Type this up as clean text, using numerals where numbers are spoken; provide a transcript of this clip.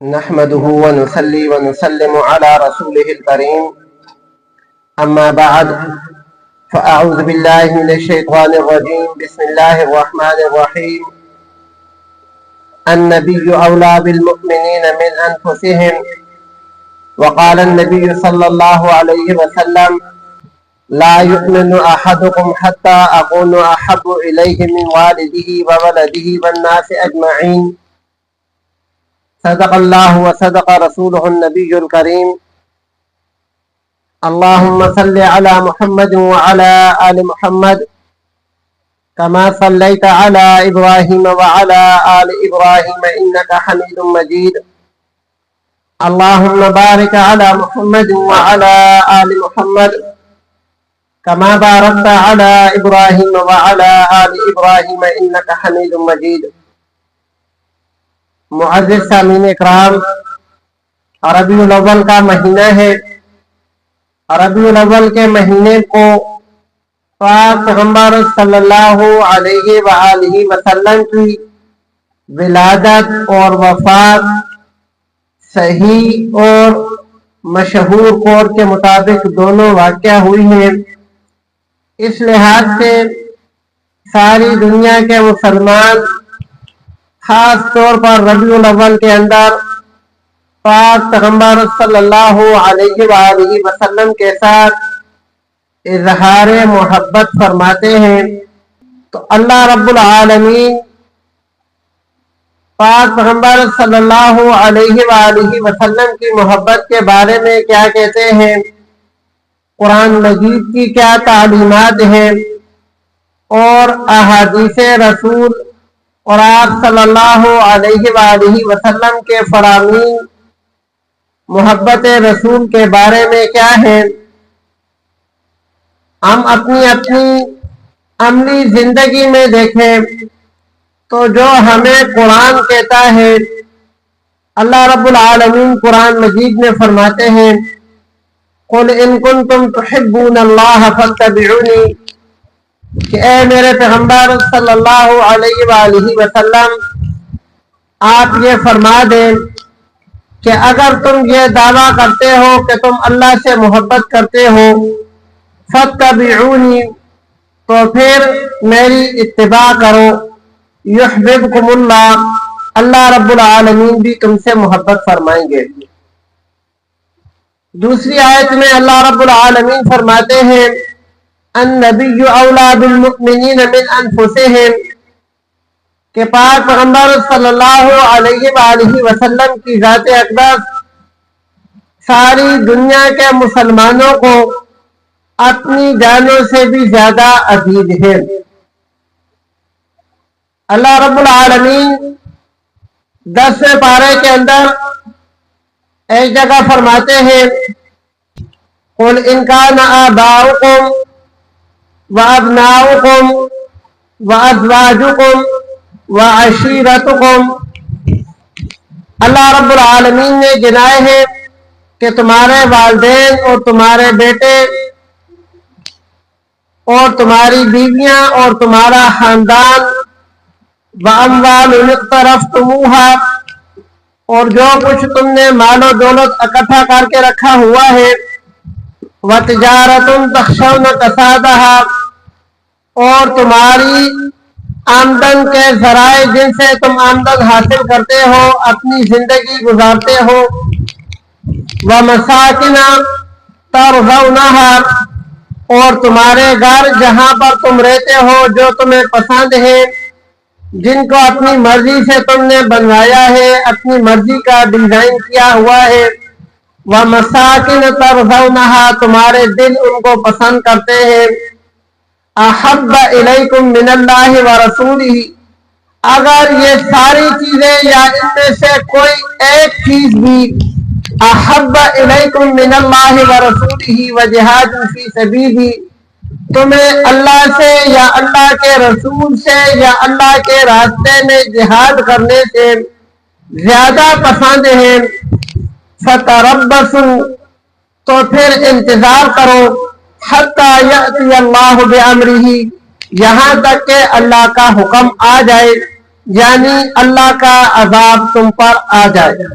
نحمده ونصلي ونسلم على رسوله الكريم أما بعد فأعوذ بالله من الشيطان الرجيم بسم الله الرحمن الرحيم النبي أولى بالمؤمنين من أنفسهم وقال النبي صلى الله عليه وسلم لا يؤمن أحدكم حتى أكون أحب إليه من والده وولده والناس أجمعين صدق الله وصدق رسوله النبي الكريم اللهم صل على محمد وعلى آل محمد كما صليت على إبراهيم وعلى آل إبراهيم إنك حميد مجيد اللهم بارك على محمد وعلى آل محمد كما باركت على إبراهيم وعلى آل إبراهيم إنك حميد مجيد معزز سامعین اکرام، ربیع الاول کا مہینہ ہے۔ ربیع الاول کے مہینے کو پاک پیغمبر صلی اللہ علیہ وآلہ وسلم کی ولادت اور وفات صحیح اور مشہور قول کے مطابق دونوں واقعہ ہوئی ہیں۔ اس لحاظ سے ساری دنیا کے مسلمان خاص طور پر ربیع الاول کے اندر پاک پیغمبر صلی اللہ علیہ وآلہ وسلم کے ساتھ اظہار محبت فرماتے ہیں۔ تو اللہ رب العالمین پاک پیغمبر صلی اللہ علیہ وآلہ وسلم کی محبت کے بارے میں کیا کہتے ہیں، قرآن مجید کی کیا تعلیمات ہیں، اور احادیث رسول اور آپ صلی اللہ علیہ وآلہ وسلم کے فرامین محبت رسول کے بارے میں کیا ہے، ہم اپنی عملی زندگی میں دیکھیں تو جو ہمیں قرآن کہتا ہے، اللہ رب العالمین قرآن مجید میں فرماتے ہیں قُلْ إِن كُنتُمْ تُحِبُّونَ اللَّهَ فَاتَّبِعُونِي، کہ اے میرے پیغمبر صلی اللہ علیہ وآلہ وسلم آپ یہ فرما دیں کہ اگر تم یہ دعویٰ کرتے ہو کہ تم اللہ سے محبت کرتے ہو، فَاتَّبِعُونِي، تو پھر میری اتباع کرو، یحببکم اللہ، اللہ رب العالمین بھی تم سے محبت فرمائیں گے۔ دوسری آیت میں اللہ رب العالمین فرماتے ہیں النبی اولا بالمؤمنین من انفسہم، کہ پاک پیغمبر صلی اللہ علیہ وآلہ وسلم کی ذات اقدس ساری دنیا کے مسلمانوں کو اپنی جانوں سے بھی زیادہ عزیز ہے۔ اللہ رب العالمین 10ویں پارے کے اندر ایک جگہ فرماتے ہیں قُلْ إِن كَانَ آبَاؤُكُمْ وَأَبْنَاؤُكُمْ وَأَزْوَاجُكُمْ وَعَشِيرَتُكُمْ، اللہ رب العالمین نے گنائے ہیں کہ تمہارے والدین اور تمہارے بیٹے اور تمہاری بیویاں اور تمہارا خاندان، وَأَمْوَالٌ اقْتَرَفْتُمُوهَا، اور جو کچھ تم نے مال و دولت اکٹھا کر کے رکھا ہوا ہے، وَتِجَارَةٌ تَخْشَوْنَ كَسَادَهَا، اور تمہاری آمدن کے ذرائع جن سے تم آمدن حاصل کرتے ہو، اپنی زندگی گزارتے ہو، وَمَسَاكِنَ تَرْضَوْنَهَا، اور تمہارے گھر جہاں پر تم رہتے ہو جو تمہیں پسند ہے، جن کو اپنی مرضی سے تم نے بنوایا ہے، اپنی مرضی کا ڈیزائن کیا ہوا ہے، وَمَسَاكِنَ تَرْضَوْنَهَا، تمہارے دل ان کو پسند کرتے ہیں، احب الیکم من اللہ ورسولہ، اگر یہ ساری چیزیں یا ان میں سے کوئی ایک چیز بھی احب الیکم من اللہ ورسولہ وجہاد فی سبیلہ، تمہیں اللہ سے یا اللہ کے رسول سے یا اللہ کے راستے میں جہاد کرنے سے زیادہ پسند ہے، فتربصوا، تو پھر انتظار کرو، حتیٰ یأتی اللہ بامرہ، یہاں تک کہ اللہ کا حکم آ جائے، یعنی اللہ کا عذاب تم پر آ جائے۔